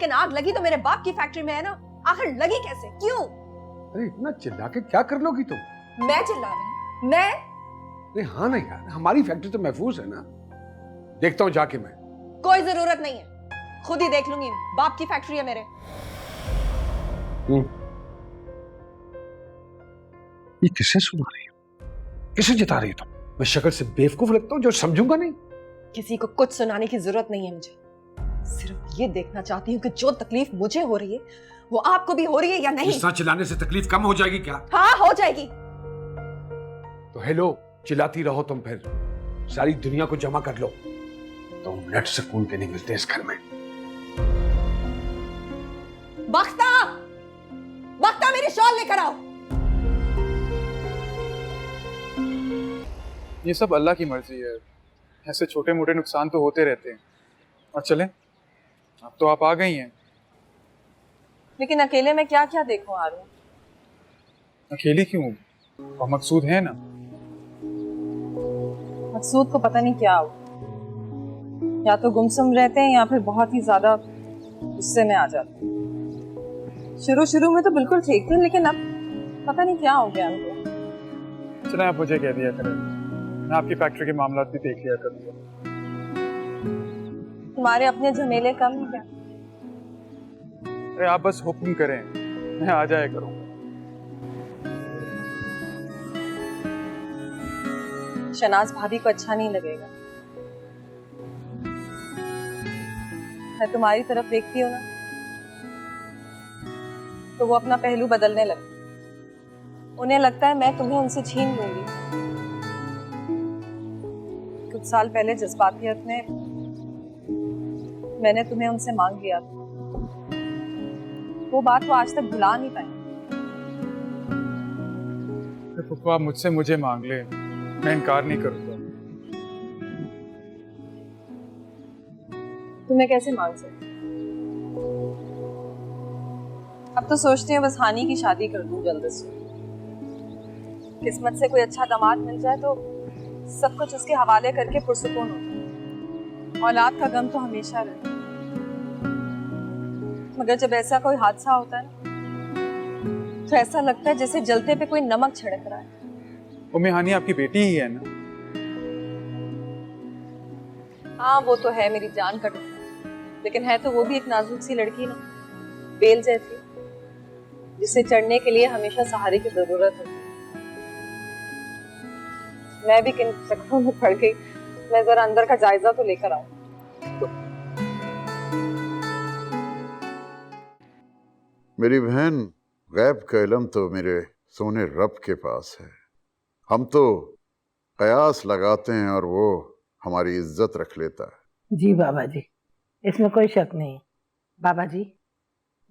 लेकिन आग लगी तो मेरे बाप की फैक्ट्री में है ना, आखिर लगी कैसे, क्यों? अरे इतना चिल्ला के क्या कर लोगी तुम? मैं चिल्ला रही हूँ? मैं? अरे हाँ ना यार, हमारी फैक्ट्री तो महफूज है ना। देखता हूँ जाके मैं। कोई जरूरत नहीं है, खुद ही देख लूंगी। बाप की फैक्ट्री है मेरे। ये किससे सुना रही हो, किसे जिता रही हो तुम? मैं शक्ल से बेवकूफ लगता हूँ जो समझूंगा नहीं? किसी को कुछ सुनाने की जरूरत नहीं है मुझे, सिर्फ ये देखना चाहती हूँ कि जो तकलीफ मुझे हो रही है वो आपको भी हो रही है या नहीं। इतना चिल्लाने से तकलीफ कम हो जाएगी क्या? हाँ हो जाएगी। तो हेलो, चिल्लाती रहो तुम, फिर सारी दुनिया को जमा कर लो। तो मिनट सुकून के नहीं मिलते इस घर में। बख्ता, बख्ता मेरी शॉल लेकर आओ। ये सब अल्लाह की मर्जी है, ऐसे छोटे मोटे नुकसान तो होते रहते हैं। और चलें, अब तो आप आ गई हैं। लेकिन अकेले में क्या क्या देखूं आरू? अकेली क्यों? और मकसूद है ना। मकसूद को पता नहीं क्या हो, या तो गुमसुम रहते हैं या फिर बहुत ही ज्यादा गुस्से में आ जाते हैं। शुरू में तो बिल्कुल ठीक थे, लेकिन अब पता नहीं क्या हो गया उनको। चलें, आप मुझे कह दिया करें, मैं आपकी फैक्ट्री के मामला भी देख लिया करूँगा। तुम्हारे अपने झमेले कम ही क्या? अरे आप बस हुक्म करें, मैं आ जाया करूँगा। शनाज भाभी को अच्छा नहीं लगेगा। मैं तुम्हारी तरफ देखती हूँ ना, तो वो अपना पहलू बदलने लगती। उन्हें लगता है मैं तुम्हें उनसे छीन लूंगी। कुछ साल पहले जज्बातियत में मैंने तुम्हें उनसे मांग लिया था, वो बात वो आज तक भुला नहीं पाई। फुफा, आप मुझसे मुझे मांग ले, मैं इनकार नहीं करूँगा। तुम्हें कैसे मांग सकती? अब तो सोचती हूँ बस हानि की शादी कर दूं जल्द से। किस्मत से कोई अच्छा दामाद मिल जाए तो सब कुछ उसके हवाले करके पुरसुकून होता। औलाद का गम तो हमेशा रहे, मगर जब ऐसा कोई हादसा होता है ना, तो ऐसा लगता है जैसे जलते पे कोई नमक छिड़क रहा है। उम्मी हानि आपकी बेटी ही है ना? हाँ वो तो है मेरी जान का टुकड़ा, लेकिन है तो वो भी एक नाजुक सी लड़की ना, बेल जैसी, जिसे चढ़ने के लिए हमेशा सहारे की जरूरत होती है। मैं भी किन चक्करों में पड़ गई। मैं जरा अंदर का जायजा तो लेकर आऊं। मेरी बहन, गैब का इल्म तो मेरे सोने रब के पास है। हम तो कयास लगाते हैं और वो हमारी इज्जत रख लेता है। जी बाबा जी, इसमें कोई शक नहीं। बाबा जी,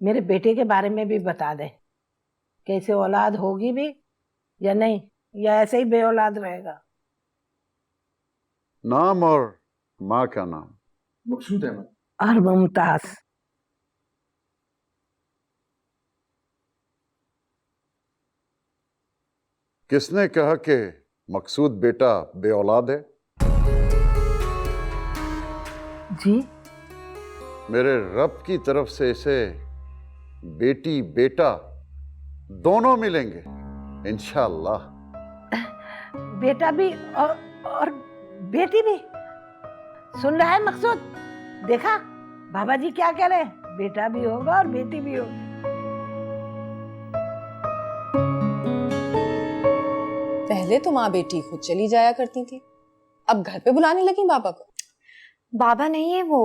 मेरे बेटे के बारे में भी बता दें, कैसे औलाद होगी भी या नहीं, या ऐसे ही बे औलाद रहेगा? नाम और माँ का नाम? मकसूद अहमद। और मुमताज। किसने कहा कि मकसूद बेटा बे औलाद है? जी, मेरे रब की तरफ से इसे बेटी बेटा दोनों मिलेंगे इंशाअल्लाह। बेटा भी और बेटी भी। सुन रहा है मकसूद? देखा बाबा जी क्या कह रहे हैं, बेटा भी होगा और बेटी भी होगी। पहले तो माँ बेटी खुद चली जाया करती थी, अब घर पे बुलाने लगी बाबा को। बाबा नहीं है वो,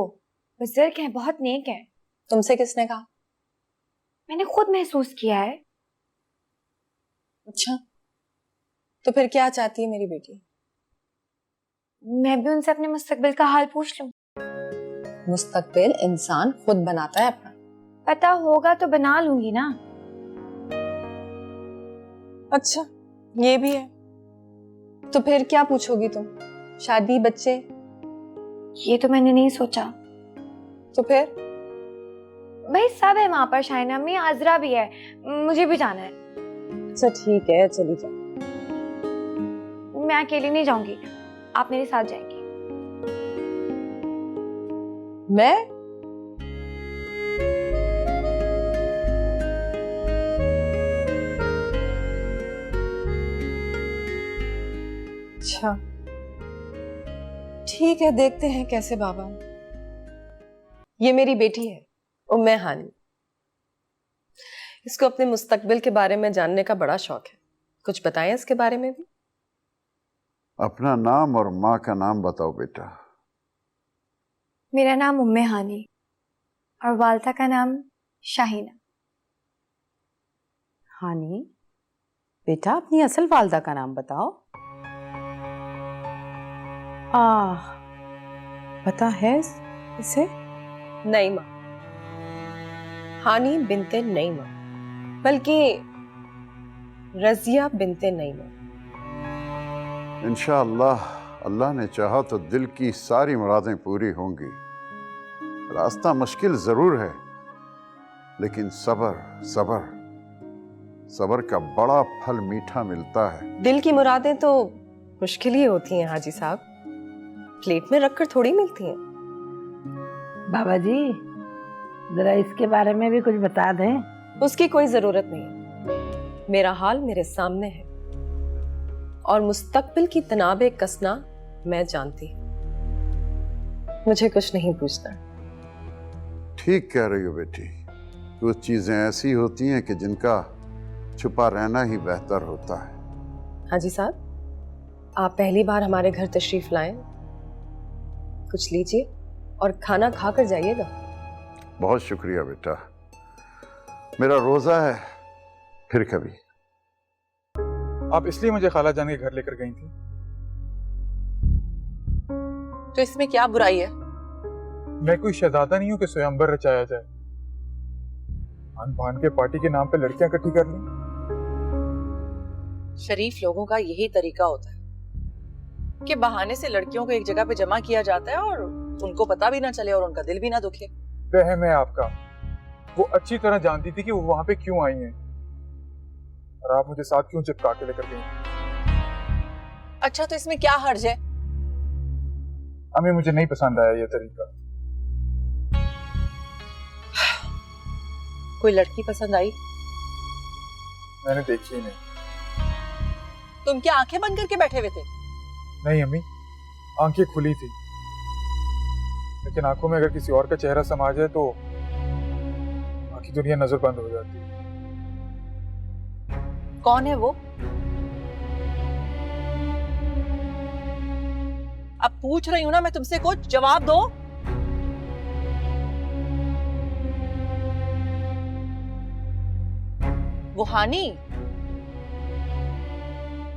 बुजुर्ग है, बहुत नेक है। तुमसे किसने कहा? मैंने खुद महसूस किया है। अच्छा, तो फिर क्या चाहती है मेरी बेटी? मैं भी उनसे अपने मुस्तकबिल का हाल पूछ लूं। मुस्तकबिल इंसान खुद बनाता है अपना। पता होगा तो बना लूंगी ना। अच्छा, ये भी है। तो फिर क्या पूछोगी तुम? शादी, बच्चे? ये तो मैंने नहीं सोचा। तो फिर? भाई सब है वहां पर, शाइना अम्मी, आजरा भी है, मुझे भी जाना है। अच्छा ठीक है, चली जाओ। मैं अकेली नहीं जाऊंगी, आप मेरे साथ जाएंगी। मैं? अच्छा ठीक है, देखते हैं कैसे बाबा। ये मेरी बेटी है उम्मे हानी। इसको अपने मुस्तकबिल के बारे में जानने का बड़ा शौक है। कुछ बताएं इसके बारे में भी। अपना नाम और माँ का नाम बताओ बेटा। मेरा नाम उम्मे हानी और वालदा का नाम शाहीना। हानी बेटा, अपनी असल वालदा का नाम बताओ। पता है इसे? नईमा, हानी बिनते नईमा, बल्कि रजिया बिनते नईमा। इंशाअल्लाह अल्लाह ने चाहा तो दिल की सारी मुरादें पूरी होंगी। रास्ता मुश्किल जरूर है, लेकिन सबर सबर सबर का बड़ा फल मीठा मिलता है। दिल की मुरादें तो मुश्किल ही होती हैं हाजी साहब, प्लेट में रखकर थोड़ी मिलती हैं। बाबा जी जरा इसके बारे में भी कुछ बता दें। उसकी कोई जरूरत नहीं है, मेरा हाल मेरे सामने है और मुस्तकबिल की तनाबे कसना मैं जानती हूँ। मुझे कुछ नहीं पूछना। ठीक कह रही हो बेटी, कुछ चीजें ऐसी होती हैं कि जिनका छुपा रहना ही बेहतर होता है। हाजी साहब, आप पहली बार हमारे घर तशरीफ लाएं, कुछ लीजिए और खाना खाकर जाइएगा। बहुत शुक्रिया बेटा, मेरा रोजा है, फिर कभी। आप इसलिए मुझे खाला जान के घर लेकर गई थी? तो इसमें क्या बुराई है? मैं कोई शहजादा नहीं हूं कि स्वयंवर रचाया जाए। आन बान के पार्टी के नाम पे लड़कियां इकट्ठी कर ली। शरीफ लोगों का यही तरीका होता है कि बहाने से लड़कियों को एक जगह पे जमा किया जाता है और उनको पता भी ना चले और उनका दिल भी ना दुखे। वहम है आपका। वो अच्छी तरह जानती थी कि वो वहां पे क्यों आई हैं, और आप मुझे साथ क्यों चिपका के लेकर गई। अच्छा, तो इसमें क्या हर्ज है? अम्मी मुझे नहीं पसंद आया ये तरीका। कोई लड़की पसंद आई? मैंने देखी ही नहीं। तुम क्या आंखें बंद करके बैठे हुए थे? नहीं अम्मी, आंखें खुली थी, लेकिन आंखों में अगर किसी और का चेहरा समा जाए तो बाकी दुनिया नजर बंद हो जाती है। कौन है वो? अब पूछ रही हूं ना मैं तुमसे, कुछ जवाब दो। वो हानी,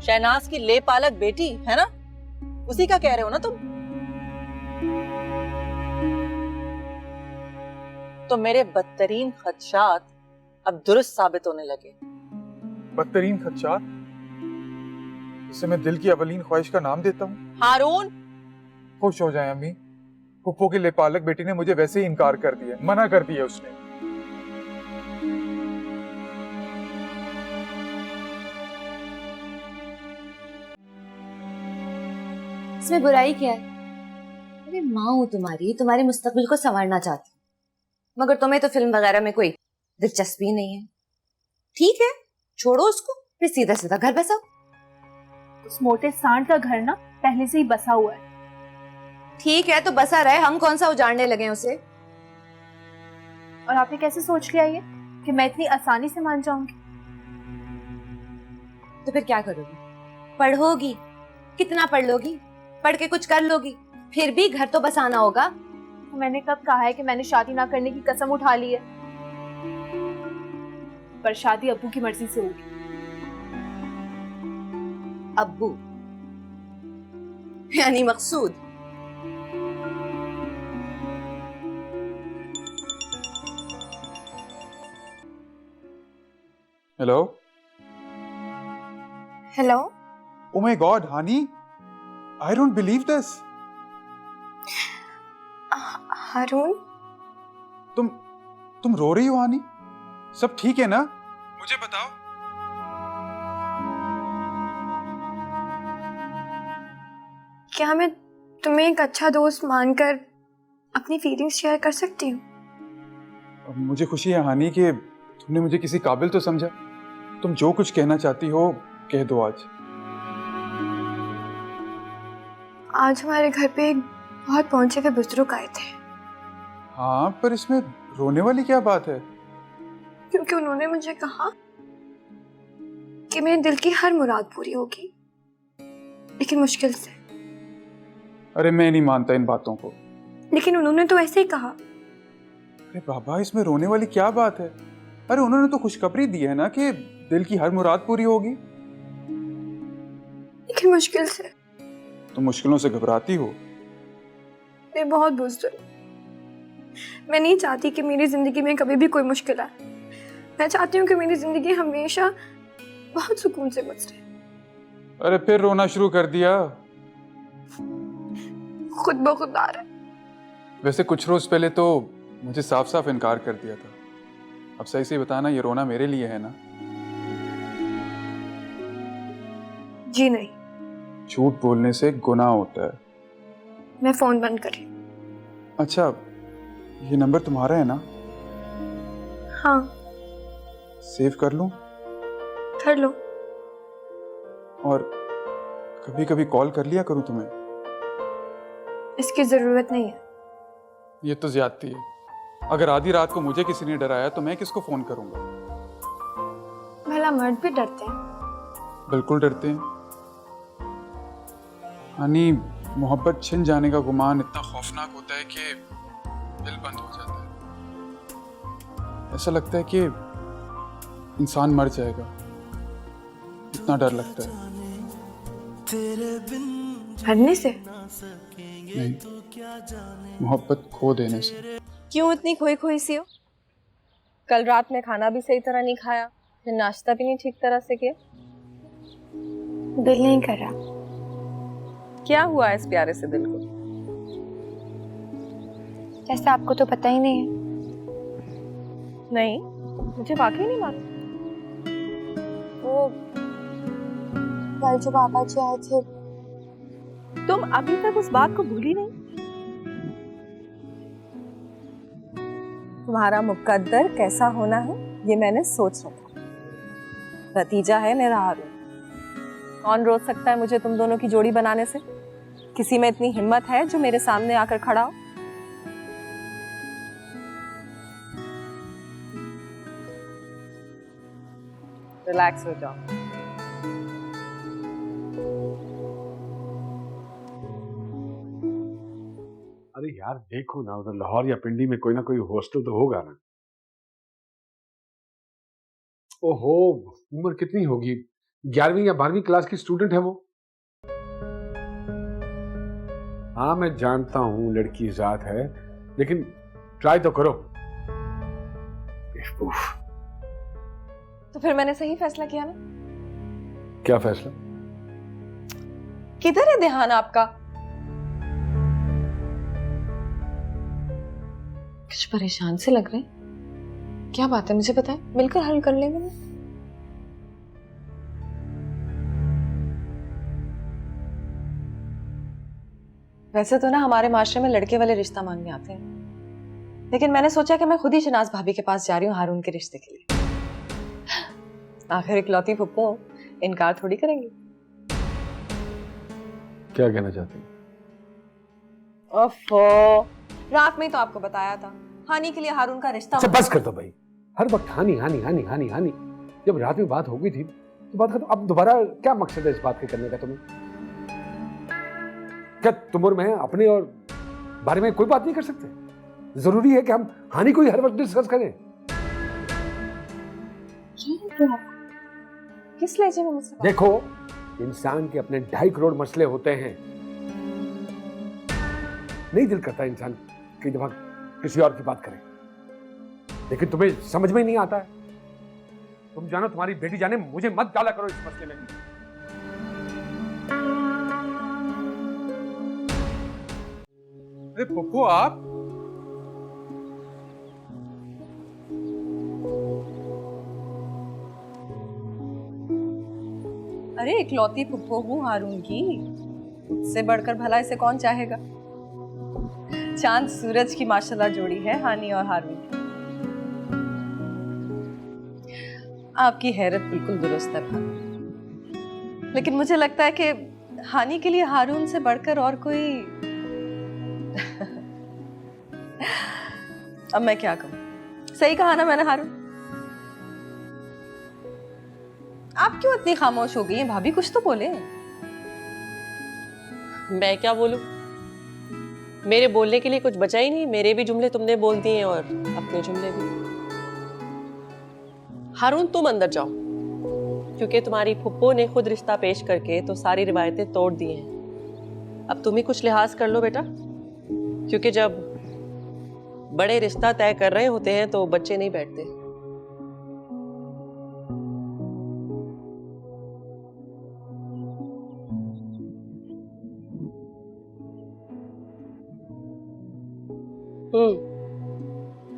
शहनाज की लेपालक बेटी है ना? उसी का कह रहे हो ना तुम? तो मेरे बदतरीन खदशात अब दुरुस्त साबित होने लगे। बदतरीन खदशात? इसे मैं दिल की अवलीन ख्वाहिश का नाम देता हूँ। हारून, खुश हो जाए अम्मी, फुप्पो की लेपालक बेटी ने मुझे वैसे ही इनकार कर दिया, मना कर दिया उसने। इसमें बुराई क्या है? अरे माँ हूँ तुम्हारी, तुम्हारे मुस्तकबिल को संवारना चाहती हूँ, मगर तुम्हें तो फिल्म वगैरह में कोई दिलचस्पी नहीं है। ठीक है, छोड़ो उसको, फिर सीधा सीधा घर बसाओ। उस मोटे सांड का घर ना पहले से ही बसा हुआ है। ठीक है तो बसा रहे, हम कौन सा उजाड़ने लगे हैं उसे। और आपने कैसे सोच लिया ये कि मैं इतनी आसानी से मान जाऊंगी? तो फिर क्या करोगी? पढ़ोगी? कितना पढ़ लोगी? पढ़ के कुछ कर लोगी? फिर भी घर तो बसाना होगा। तो मैंने कब कहा है कि मैंने शादी ना करने की कसम उठा ली है? पर शादी अब्बू की मर्जी से होगी। अब्बू यानी Maqsood? Hello. Hello. Oh my God, Hani, I don't believe this. Haroon, तुम रो रही हो हानी? सब ठीक है ना? मुझे बताओ। क्या मैं तुम्हें एक अच्छा दोस्त मानकर अपनी फीलिंग्स शेयर कर सकती हूँ? मुझे खुशी है हानी कि तुमने मुझे किसी काबिल तो समझा। तुम जो कुछ कहना चाहती हो कह दो आज। आज हमारे घर पे एक बहुत पहुंचे हुए बुजुर्ग आए थे, हाँ, पर इसमें रोने वाली क्या बात है? क्योंकि उन्होंने मुझे कहा कि मेरे दिल की हर मुराद पूरी होगी, लेकिन मुश्किल से। अरे मैं नहीं मानता इन बातों को। लेकिन उन्होंने तो ऐसे ही कहा। अरे बाबा, इसमें रोने वाली क्या बात है? अरे उन्होंने तो खुशखबरी दी है ना कि दिल की हर मुराद पूरी होगी। लेकिन मुश्किल से। तुम मुश्किलों से घबराती हो? मैं बहुत बुजुर्ग, मैं नहीं चाहती कि मेरी जिंदगी में कभी भी कोई मुश्किल आए। मैं चाहती हूँ कि मेरी जिंदगी हमेशा बहुत सुकून से गुजरे। अरे फिर रोना शुरू कर दिया? खुद ब खुद आ रहा है। वैसे कुछ रोज पहले तो मुझे साफ साफ इनकार कर दिया था। अब सही से बताना, ये रोना मेरे लिए है ना? जी नहीं। झूठ बोलने से गुनाह होता है। मैं फोन बंद करी। अच्छा, ये नंबर तुम्हारा है ना? हाँ। सेव कर लूं? कर लो। और कभी कभी कॉल कर लिया करूं तुम्हें? इसकी जरूरत नहीं है। ये तो ज्यादती है। अगर आधी रात को मुझे किसी ने डराया तो मैं किसको फोन करूंगा? भला मर्द भी डरते हैं। बिल्कुल डरते हैं। हानी, मोहब्बत छिन जाने का गुमान इतना खौफनाक होता है कि दिल बंद हो जाता है। ऐसा लगता है कि इंसान मर जाएगा, इतना डर लगता है। मरने से? नहीं, मोहब्बत खो देने से। क्यों इतनी खोई खोई सी हो? कल रात में खाना भी सही तरह नहीं खाया, फिर नाश्ता भी नहीं ठीक तरह से किया। दिल नहीं कर रहा। क्या हुआ इस प्यारे से दिल को? जैसे आपको तो पता ही नहीं है। नहीं, मुझे वाकई नहीं मालूम। वो कल जो पापा जी आए थे। तुम अभी तक उस बात को भूली नहीं? तुम्हारा मुकद्दर कैसा होना है ये मैंने सोच रखा। भतीजा है मेरा हारून। कौन रोक सकता है मुझे तुम दोनों की जोड़ी बनाने से? किसी में इतनी हिम्मत है जो मेरे सामने आकर खड़ा हो? रिलैक्स हो जाओ। अरे यार देखो ना, उधर लाहौर या पिंडी में कोई ना कोई हॉस्टल तो होगा ना। ओहो, उम्र कितनी होगी? 11वीं या 12वीं क्लास की स्टूडेंट है वो। हाँ मैं जानता हूं लड़की जात है, लेकिन ट्राई तो करो। तो फिर मैंने सही फैसला किया ना? क्या फैसला? किधर है ध्यान आपका? कुछ परेशान से लग रहे हैं। क्या बात है मुझे बताएं, मिलकर हल कर लेंगे ना। वैसे तो ना हमारे माशरे में लड़के वाले रिश्ता मांगने आते हैं, लेकिन मैंने सोचा कि मैं खुद ही शनाज भाभी के पास जा रही हूँ हारून के रिश्ते के लिए। आखिर इकलौती फुप्पो, इनकार थोड़ी करेंगे। क्या कहना चाहती हैं? ओफो, रात में ही तो आपको बताया था हानी के लिए हारून का रिश्ता। अच्छा बस कर दो भाई, हर वक्त हानी हानी हानी हानी हानी। जब रात में बात हो गई थी तो बात खत्म। अब दोबारा क्या मकसद है इस बात के करने का तुम्हें? क्या तुम और मैं अपने और बारे में कोई बात नहीं कर सकते? जरूरी है कि हम हानि को ही हर वक्त डिस्कस करें? किस लहजे में मुझसे? देखो, इंसान के अपने 2.5 करोड़ मसले होते हैं। नहीं दिल करता इंसान कि जब किसी और की बात करें, लेकिन तुम्हें समझ में नहीं आता है। तुम जानो, तुम्हारी बेटी जाने, मुझे मत डाला करो इस मसले में। अरे पप्पू, आप अरे इकलौती फुप्पो हूँ हारून की, इससे बढ़कर भला इसे कौन चाहेगा। चांद सूरज की माशाल्लाह जोड़ी है हानी और हारून की। आपकी हैरत बिल्कुल दुरुस्त है भाभी, लेकिन मुझे लगता है कि हानि के लिए हारून से बढ़कर और कोई अब मैं क्या कहूं? सही कहा ना मैंने हारून? आप क्यों इतनी खामोश हो गई हैं भाभी? कुछ तो बोले। मैं क्या बोलूं? मेरे बोलने के लिए कुछ बचा ही नहीं। मेरे भी जुमले तुमने बोल दिए और अपने जुमले भी। हारून तुम अंदर जाओ, क्योंकि तुम्हारी फुप्पो ने खुद रिश्ता पेश करके तो सारी रिवायतें तोड़ दी हैं। अब तुम ही कुछ लिहाज कर लो बेटा, क्योंकि जब बड़े रिश्ता तय कर रहे होते हैं तो बच्चे नहीं बैठते।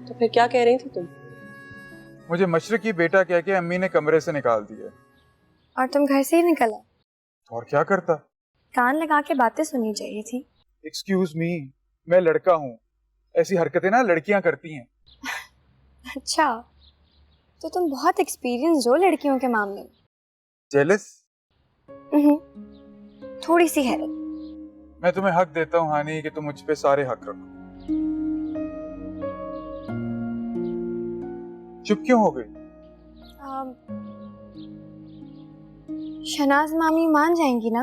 तो फिर क्या कह रही थी तुम? मुझे मशरकी बेटा कह के अम्मी ने कमरे से निकाल दिया। और तुम घर से ही निकला? और क्या करता? कान लगा के बातें सुननी चाहिए थी। एक्सक्यूज मी, मैं लड़का हूँ, ऐसी हरकतें ना लड़कियां करती हैं। अच्छा, तो तुम बहुत एक्सपीरियंस हो लड़कियों के मामले में। जेलस? थोड़ी सी हैरत। मैं तुम्हें हक देता हूँ हानि कि तुम मुझ पे सारे हक रखो। चुप क्यों हो गई? शनाज मामी मान जाएंगी ना?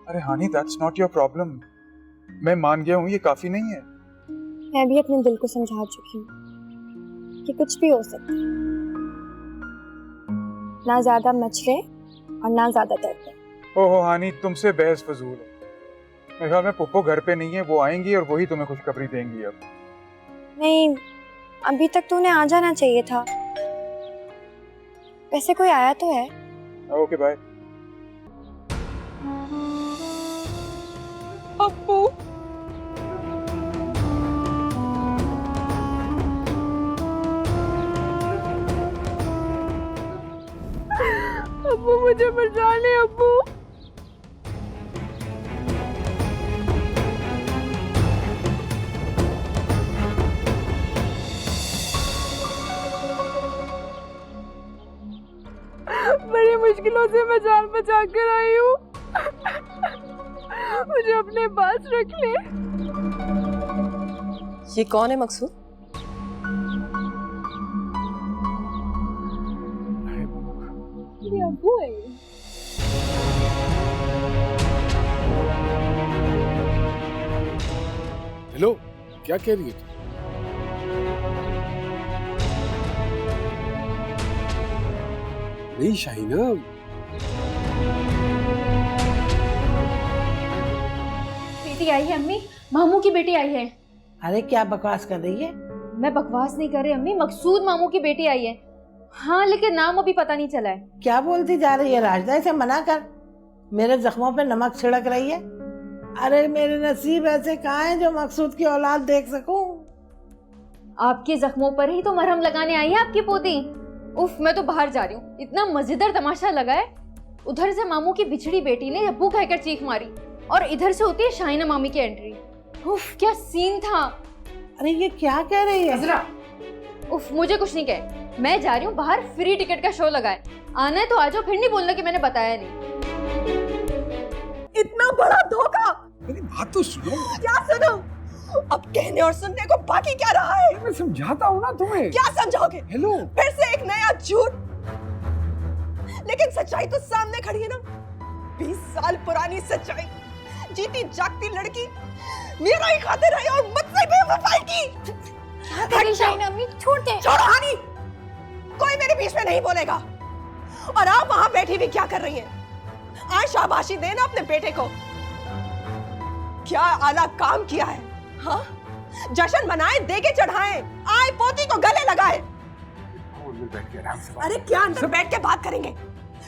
अरे हानि, दैट्स नॉट योर प्रॉब्लम। मैं मान गया हूँ, ये काफी नहीं है। मैं भी अपने दिल को समझा चुकी हूँ कि कुछ भी हो सकता है, ना ज्यादा मचले और ना ज्यादा तड़पे। ओहो हानि, तुमसे बहस फजूल है। मेरे ख्याल में पुप्पो घर पे नहीं है, वो आएंगी और वही तुम्हें खुशखबरी देंगी। अब नहीं, अभी तक तो उन्हें आ जाना चाहिए था। वैसे कोई आया तो है? Okay bye. अब्बू, अब्बू मुझे बचा ले अब्बू। बड़ी मुश्किलों से मैं जान बचा कर आई हूँ। मुझे अपने पास रख ले। ये कौन है मकसूद? मेरे अब्बू है ये। हेलो, क्या कह रही है तू? नहीं शाहीना, बेटी आई है अम्मी, मामू की बेटी आई है। अरे क्या बकवास कर रही है? मैं बकवास नहीं कर रही अम्मी, मकसूद मामू की बेटी आई है। हाँ, लेकिन नाम अभी पता नहीं चला है। क्या बोलती जा रही है राजदा? इसे मना कर। मेरे जख्मों पे नमक छिड़क रही है। अरे मेरे नसीब ऐसे कहाँ हैं जो मकसूद की औलाद देख सकूं। आपके जख्मों पर ही तो मरहम लगाने आई है आपकी पोती। उफ, मैं तो बाहर जा रही हूँ। इतना मजेदार तमाशा लगा है। उधर से मामू की बिछड़ी बेटी ने अब्बू कहकर चीख मारी और इधर से होती है शाहीना मामी की एंट्री। उफ, क्या सीन था। अरे ये क्या कह रही है? उफ, मुझे कुछ नहीं कहे। मैं जा रही हूँ बाहर, फ्री टिकट का शो लगा है। आना है तो आ जाओ, फिर नहीं बोलना कि मैंने बताया नहीं। इतना बड़ा धोखा! मेरी बात तो सुनो। क्या सुनो? अब कहने और सुनने को बाकी क्या रहा है? मैं समझाता हूँ ना तुम्हें। क्या समझाओगे? हेलो, फिर से एक नया झूठ। लेकिन सच्चाई तो सामने खड़ी है ना। 20 साल पुरानी सच्चाई। जीती जागती लड़की मेरा ही खाते रही और मुझसे बेवफाई की। क्या कर रही शाहीना अम्मी? छोड़ दे। छोड़ो हानी, कोई मेरे बीच में नहीं बोलेगा। और आप वहां बैठी भी क्या कर रही हैं? आज शाबाशी देना अपने बेटे को। क्या आला काम किया है? हाँ, जश्न मनाए, देके चढ़ाएं, आए पोती को गले लगाए। बैठ के आराम से बात। अरे क्या अंदर बैठ के बात करेंगे?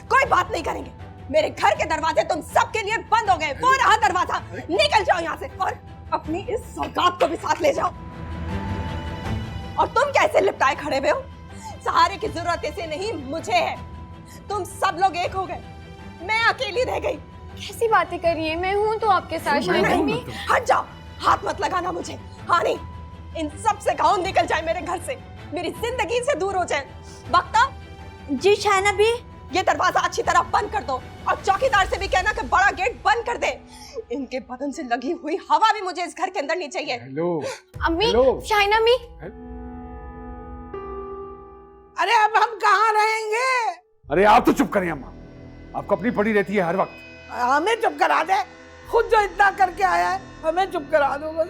कोई बात नहीं करेंगे। मेरे घर के दरवाजे तुम सबके लिए बंद हो गए। वो रहा दरवाजा, निकल जाओ यहाँ से और अपनी इस सौगात को भी साथ ले जाओ। और तुम कैसे लिपटाए खड़े हुए हो? सहारे की जरूरत इसे नहीं, मुझे है। तुम सब लोग एक हो गए, मैं अकेली रह गई। कैसी बातें कर रही है? मैं हूँ तो आपके साथ शाहीना अम्मी। हट जाओ, हाथ मत लगाना मुझे। हाँ नहीं, इन सब से कहो निकल जाए मेरे घर से, मेरी जिंदगी से दूर हो जाए। बख्ता। जी शाहीना भी। ये दरवाजा अच्छी तरह बंद कर दो और और चौकीदार से भी कहना कि बड़ा गेट बंद कर दे। इनके बदन से लगी हुई हवा भी मुझे इस घर के अंदर नहीं चाहिए। हेलो अम्मी, हेलो। शाइना अम्मी। अरे अब हम कहाँ रहेंगे? अरे आप तो चुप करें अम्मा, आपको अपनी पड़ी रहती है हर वक्त। हमें चुप करा दे, खुद जो इतना करके आया है हमें चुप करा दो बस।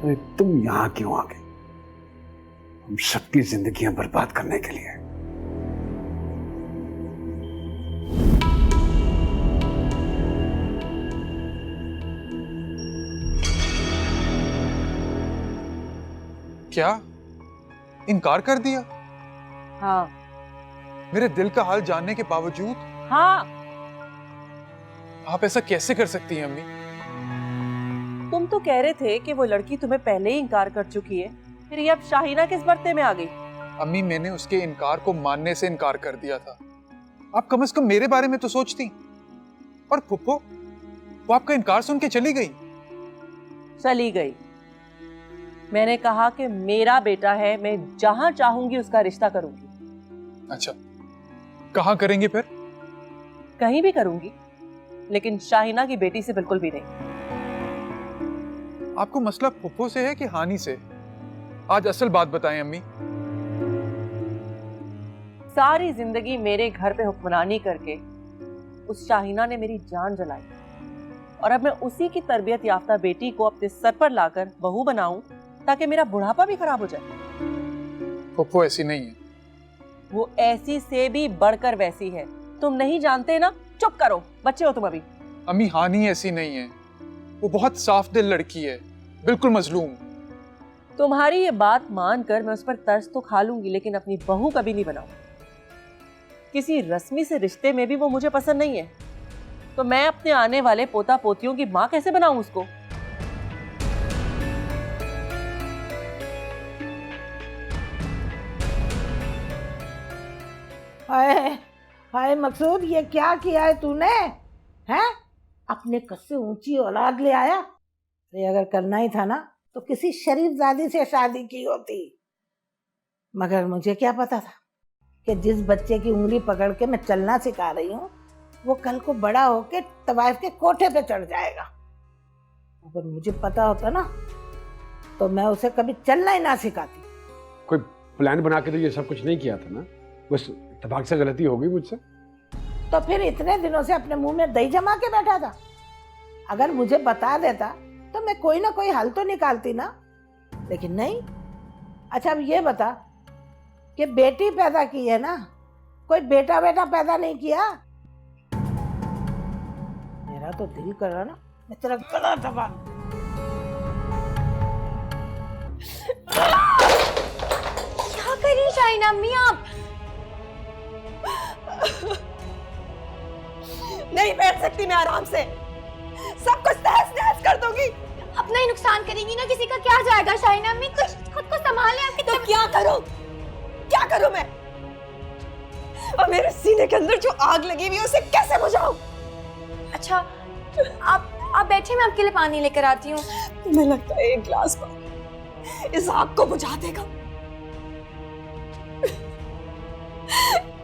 अरे तुम यहाँ क्यों आ गए? हम सबकी जिंदगियां बर्बाद करने के लिए। क्या इनकार कर दिया? हाँ मेरे दिल का हाल जानने के बावजूद हाँ। आप ऐसा कैसे कर सकती हैं अम्मी? तुम तो कह रहे थे कि वो लड़की तुम्हें पहले ही इनकार कर चुकी है, फिर ये अब शाहीना किस बर्ते में आ गई? अम्मी, मैंने उसके इनकार को मानने से इनकार कर दिया था। आप कम से कम मेरे बारे में तो सोचती। और फुप्पो, वो आपका इनकार सुन के चली गई। चली गई? मैंने कहा कि मेरा बेटा है, मैं जहां चाहूंगी उसका रिश्ता करूंगी। अच्छा, कहाँ करेंगे फिर? कहीं भी करूंगी, लेकिन शाहीना की बेटी से बिल्कुल भी नहीं। आपको मसला फुप्पो से है कि हानि से? आज असल बात बताएं अम्मी। सारी जिंदगी मेरे घर पे हुक्मरानी करके उस शाहीना ने मेरी जान जलाई, और अब मैं उसी की तरबियत याफ्ता बेटी को अपने सर पर लाकर बहू बनाऊं ताकि मेरा बुढ़ापा भी खराब हो जाए। फुप्पो ऐसी नहीं है। वो ऐसी से भी बढ़कर वैसी है। तुम नहीं जानते ना? चुप करो, बच्चे हो तुम अभी। अम्मी, हानि ऐसी नहीं है। वो बहुत साफ दिल लड़की है, बिल्कुल मजलूम। तुम्हारी ये बात मानकर मैं उस पर तरस तो खा लूंगी, लेकिन अपनी बहू कभी नहीं बनाऊंगी। किसी रस्मी से रिश्ते में भी वो मुझे पसंद नहीं है, तो मैं अपने आने वाले पोता पोतियों की माँ कैसे बनाऊं उसको? हाय हाय मकसूद, ये क्या किया है तूने? हैं? अपने कद से ऊंची औलाद ले आया। अरे अगर करना ही था ना तो किसी शरीफ जादी से शादी की होती। मगर मुझे क्या पता था कि जिस बच्चे की उंगली पकड़ के मैं चलना सिखा रही हूँ वो कल को बड़ा होके तवाइफ के कोठे पे चढ़ जाएगा। अगर मुझे पता होता ना तो मैं उसे कभी चलना ही ना सिखाती। कोई प्लान बना के तो ये सब कुछ नहीं किया था ना, बस इत्तेफाक से गलती हो गई मुझसे। तो फिर इतने दिनों से अपने मुंह में दही जमा के बैठा था। अगर मुझे बता देता तो मैं कोई ना कोई हल तो निकालती ना, लेकिन नहीं। अच्छा अब ये बता कि बेटी पैदा की है ना, कोई बेटा बेटा पैदा नहीं किया? मेरा तो दिल कर रहा ना मैं तेरा गला दबा। क्या करी शाइना अम्मी आप? नहीं बैठ सकती मैं आराम से, सब कुछ तहस नहस कर दूंगी। अपना ही नुकसान करेंगी ना, किसी का क्या जाएगा शाइना अम्मी? कुछ खुद को संभालें आपकी। तो क्या करूं? क्या करूं मैं? और मेरे सीने के अंदर जो आग लगी हुई है उसे कैसे बुझाऊं? अच्छा आप बैठे, मैं आपके लिए पानी लेकर आती हूँ। तुम्हें लगता है एक गिलास पानी इस आग को बुझा देगा?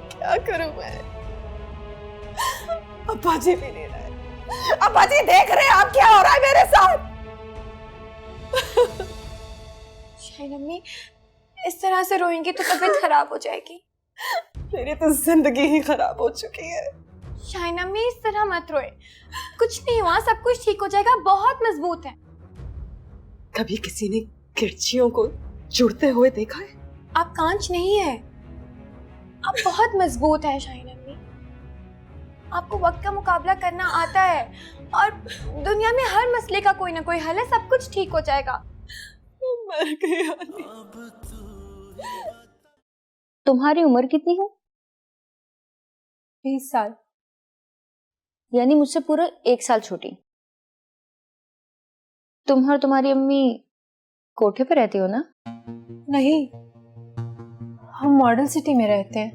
क्या करूं मैं? अब्बा जी भी नहीं रहे। अब्बा जी देख रहे हैं आप क्या हो रहा है मेरे साथ? शाइना अम्मी इस तरह से रोएंगे तो तबीयत खराब हो जाएगी। मेरी तो जिंदगी ही खराब हो चुकी है। शाइना अम्मी इस तरह मत रोए, कुछ नहीं हुआ, सब कुछ ठीक हो जाएगा, बहुत मजबूत है। कभी किसी ने गिरचियों को जुड़ते हुए देखा है? आप कांच नहीं है, आप बहुत मजबूत है शाइना अम्मी। आपको वक्त का मुकाबला करना आता है और दुनिया में हर मसले का कोई ना कोई हल है, सब कुछ ठीक हो जाएगा। मर गई आनी। तुम्हारी उम्र कितनी है? 20 साल। यानी मुझसे पूरा 1 साल छोटी। तुम और तुम्हारी अम्मी कोठे पे रहती हो ना? नहीं, हम मॉडल सिटी में रहते हैं,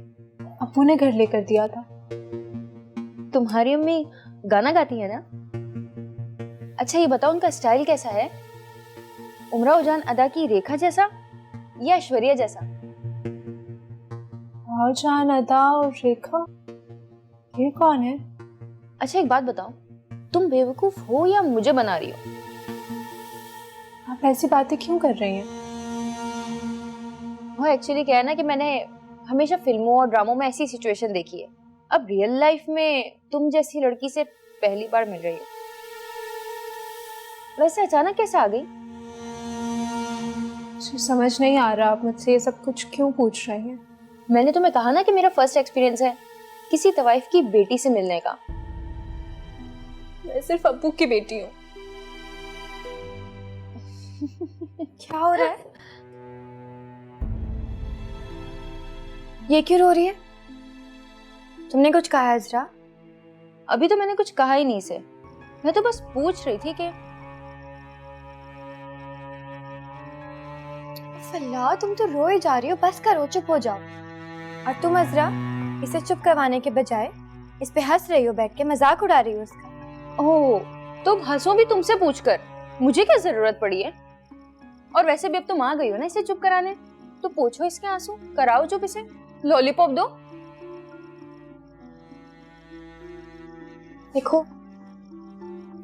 अप्पू ने घर लेकर दिया था। तुम्हारी अम्मी गाना गाती है ना? अच्छा ये बताओ उनका स्टाइल कैसा है? उमराव जान अदा की रेखा जैसा या ऐश्वर्या जैसा? भावजान, अदा और रेखा, ये कौन है? अच्छा एक बात बताओ, तुम बेवकूफ हो या मुझे बना रही हो? आप ऐसी बातें क्यों कर रही हैं? वो एक्चुअली क्या है ना कि मैंने हमेशा फिल्मों और ड्रामों में ऐसी सिचुएशन देखी है। अब रियल लाइफ में तुम जैसी लड़की से पहली बार मिल रही हो। वैसे अचानक कैसे आ गई? मुझे समझ नहीं आ रहा आप मुझसे ये सब कुछ क्यों पूछ रहे हैं। मैंने तुम्हें कहा ना कि मेरा फर्स्ट एक्सपीरियंस है किसी तवाइफ की बेटी से मिलने का। मैं सिर्फ अब्बू की बेटी हूँ। क्या हो रहा है? ये क्यों रो रही है? तुमने कुछ कहा है इज़रा? अभी तो मैंने कुछ कहा ही नहीं से, मैं तो बस पूछ रही थी कि फल्ला, तुम तो रोए जा रही हो, बस करो, चुप हो जाओ। और तुम इज़रा, इसे चुप करवाने के बजाय इस पे हंस रही हो, बैठ के मजाक उड़ा रही हो उसका। ओह, तुम हंसो भी तुमसे पूछकर, मुझे क्या जरूरत पड़ी है? और वैसे भी अब तुम आ गई हो ना इसे चुप कराने, तो पोंछो इसके आंसू, कराओ चुप इसे, लॉलीपॉप दो। देखो,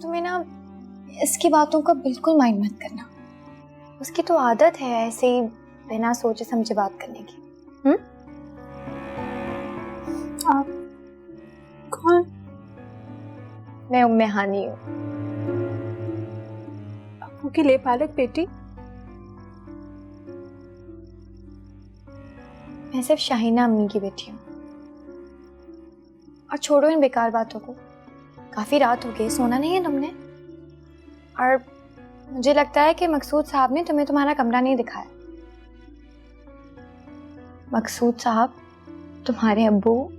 तुम्हें ना इसकी बातों का बिल्कुल माइंड मत करना। उसकी तो आदत है ऐसे ही बिना सोचे समझे बात करने की। आप कौन? मैं उम्मे हानी हूँ, अब्बू की लेपालक बेटी। मैं सिर्फ शाहीना अम्मी की बेटी हूँ। और छोड़ो इन बेकार बातों को, काफी रात हो गई, सोना नहीं है तुमने? और मुझे लगता है कि मकसूद साहब ने तुम्हें तुम्हारा कमरा नहीं दिखाया। मकसूद साहब तुम्हारे अब्बू।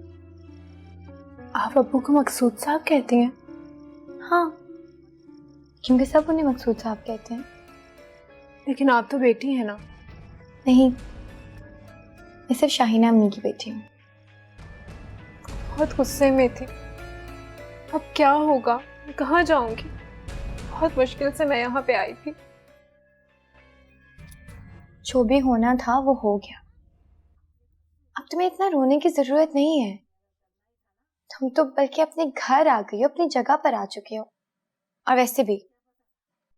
आप अब्बू को मकसूद साहब कहती हैं? हाँ, क्योंकि सब उन्हें मकसूद साहब कहते हैं। लेकिन आप तो बेटी हैं ना? नहीं, मैं सिर्फ शाहीना अम्मी की बेटी हूँ। बहुत गुस्से में थी, अब क्या होगा, कहाँ जाऊंगी? बहुत मुश्किल से मैं यहाँ पे आई थी। जो भी होना था वो हो गया। अब तुम्हें इतना रोने की जरूरत नहीं है। तुम तो बल्कि अपने घर आ गई हो, अपनी जगह पर आ चुके हो। और वैसे भी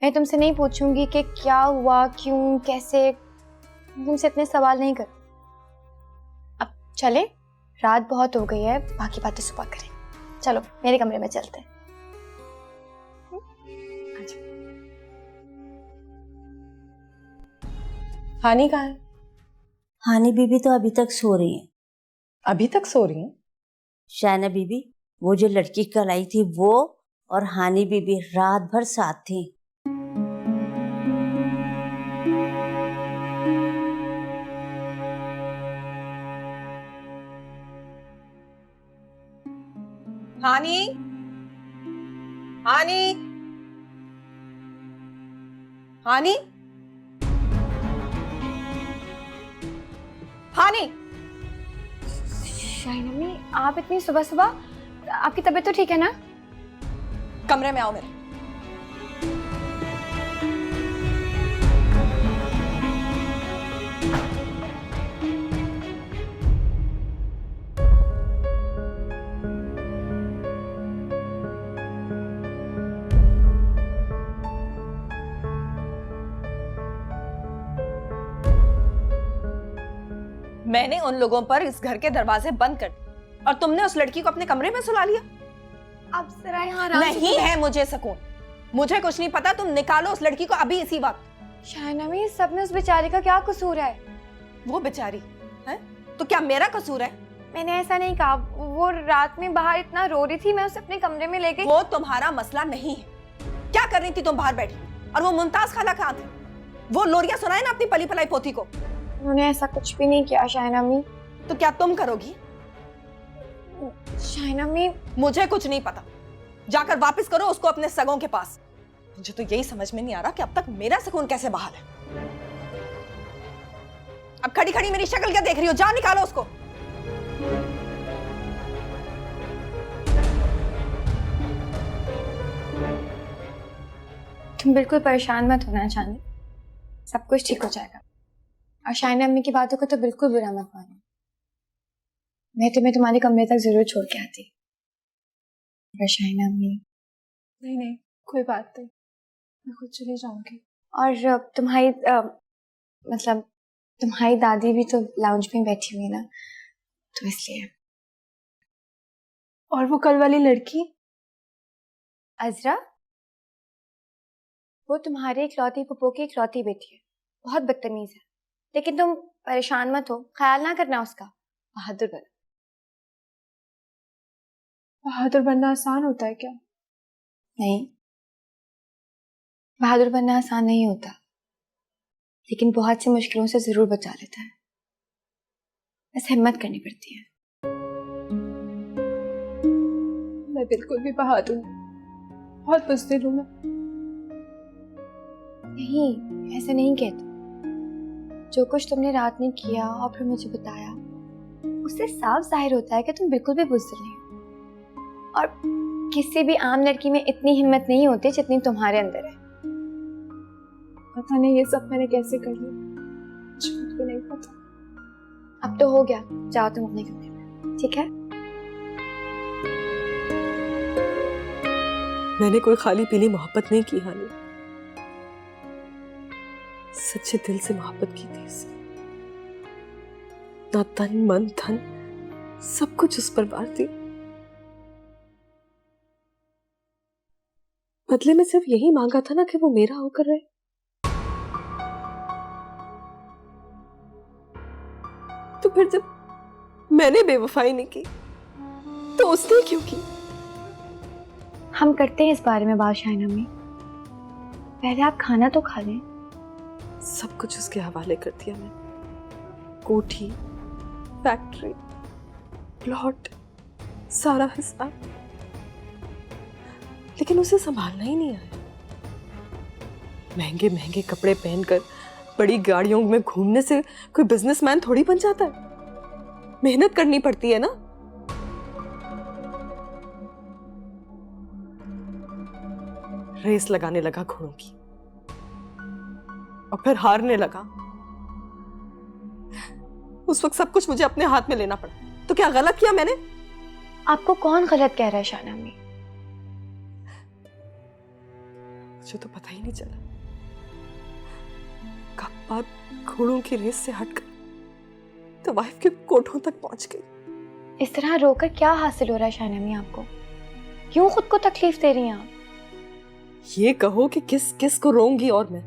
मैं तुमसे नहीं पूछूंगी कि क्या हुआ, क्यों, कैसे, तुमसे इतने सवाल नहीं कर। अब चले, रात बहुत हो गई है, बाकी बातें सुबह करें। चलो मेरे कमरे में चलते हैं। हानी कहाँ है? हानी बीबी तो अभी तक सो रही है। अभी तक सो रही हैं? शायना बीबी, वो जो लड़की कल आई थी वो और हानी बीबी रात भर साथ थी। हानी, हानी, हानी, हानी। शाहीना अम्मी, आप इतनी सुबह सुबह, आपकी तबीयत तो ठीक है ना? कमरे में आओ मेरे। मैंने उन लोगों पर इस घर के दरवाजे बंद कर दिए और तुमने उस लड़की को अपने कमरे में सुला लिया। आप जरा यहाँ आराम से नहीं है मुझे सुकून, मुझे कुछ नहीं पता। तुम निकालो उस लड़की को अभी इसी वक्त। शाहीना अम्मी, सब में उस बेचारी का क्या कसूर है? वो बेचारी है तो क्या मेरा कसूर है? मैंने ऐसा नहीं कहा, वो रात में बाहर इतना रो रही थी, मैं उसे अपने कमरे में ले गई। वो तुम्हारा मसला नहीं है। क्या कर रही थी तुम बाहर बैठी? और वो मुमताज खाला कहाँ थी? वो लोरिया सुनाए ना अपनी पली पलाई पोती को। उन्होंने ऐसा कुछ भी नहीं किया शाहीना अम्मी। तो क्या तुम करोगी? शाहीना अम्मी, मुझे कुछ नहीं पता, जाकर वापस करो उसको अपने सगों के पास। मुझे तो यही समझ में नहीं आ रहा कि अब तक मेरा सुकून कैसे बहाल है। अब खड़ी खड़ी मेरी शक्ल क्या देख रही हो? जा निकालो उसको। तुम बिल्कुल परेशान मत होना चांदी, सब कुछ ठीक हो जाएगा। और शाहीना अम्मी की बातों को तो बिल्कुल बुरा मत मानो। मैं तुम्हें तुम्हारे कमरे तक जरूर छोड़ के आती। शाइना अम्मी। नहीं नहीं, कोई बात नहीं, मैं खुद चली जाऊंगी। और तुम्हारी मतलब तुम्हारी दादी भी तो लाउंज में बैठी हुई ना, तो इसलिए। और वो कल वाली लड़की अजरा, वो तुम्हारे इकलौती पप्पो की इकलौती बेटी है, बहुत बदतमीज है, लेकिन तुम परेशान मत हो, ख्याल ना करना उसका। बहादुर बनो। बहादुर बनना आसान होता है क्या? नहीं, बहादुर बनना आसान नहीं होता, लेकिन बहुत सी मुश्किलों से जरूर बचा लेता है। बस हिम्मत करनी पड़ती है। मैं बिल्कुल भी बहादुर हूँ, बहुत बुज़दिल हूँ मैं। नहीं, ऐसा नहीं कहते। जो कुछ तुमने रात में किया और फिर मुझे बताया, उससे साफ जाहिर होता है कि तुम बिल्कुल भी बुज़दिल नहीं हो। और किसी भी आम लड़की में इतनी हिम्मत नहीं होती जितनी तुम्हारे अंदर है। पता नहीं ये सब मैंने कैसे कर लिया, मुझे भी नहीं पता। अब तो हो गया, जाओ तुम अपने कमरे में, ठीक है? मैंने कोई खाली पीली मोहब्बत नहीं की हानि, सच्चे दिल से मोहब्बत की थी इससे। ना तन मन धन सब कुछ उस पर वार दी, बदले में सिर्फ यही मांगा था ना कि वो मेरा होकर रहे। तो फिर जब मैंने बेवफाई नहीं की तो उसने क्यों की? हम करते हैं इस बारे में बात शाइना में। पहले आप खाना तो खा लें। सब कुछ उसके हवाले कर दिया मैंने, कोठी, फैक्ट्री, प्लॉट, सारा हिसाब, लेकिन उसे संभालना ही नहीं आया। महंगे महंगे कपड़े पहनकर बड़ी गाड़ियों में घूमने से कोई बिजनेसमैन थोड़ी बन जाता है। मेहनत करनी पड़ती है ना। रेस लगाने लगा घोड़ों की और फिर हारने लगा। उस वक्त सब कुछ मुझे अपने हाथ में लेना पड़ा। तो क्या गलत किया मैंने? आपको कौन गलत कह रहा है शाइना अम्मी? मुझे तो पता ही नहीं चला कब बात घोड़ों की रेस से हटकर तो वाइफ के कोठों तक पहुंच गई। इस तरह रोकर क्या हासिल हो रहा है शाइना अम्मी आपको? क्यों खुद को तकलीफ दे रही हैं आप? ये कहो कि किस किस को रोऊंगी और मैं?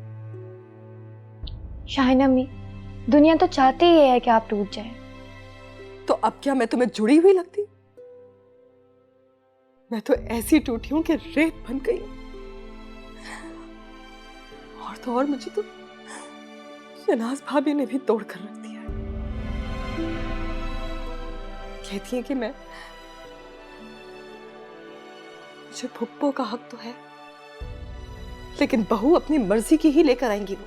शाइना अम्मी, दुनिया तो चाहती ही है कि आप टूट जाएं। तो अब क्या मैं तुम्हें जुड़ी हुई लगती? मैं तो ऐसी टूटी हूं कि रेत बन गई। और तो और मुझे तो शहनाज भाभी ने भी तोड़ कर रख दिया। कहती है कि मैं, मुझे फुप्पो का हक तो है, लेकिन बहू अपनी मर्जी की ही लेकर आएंगी वो।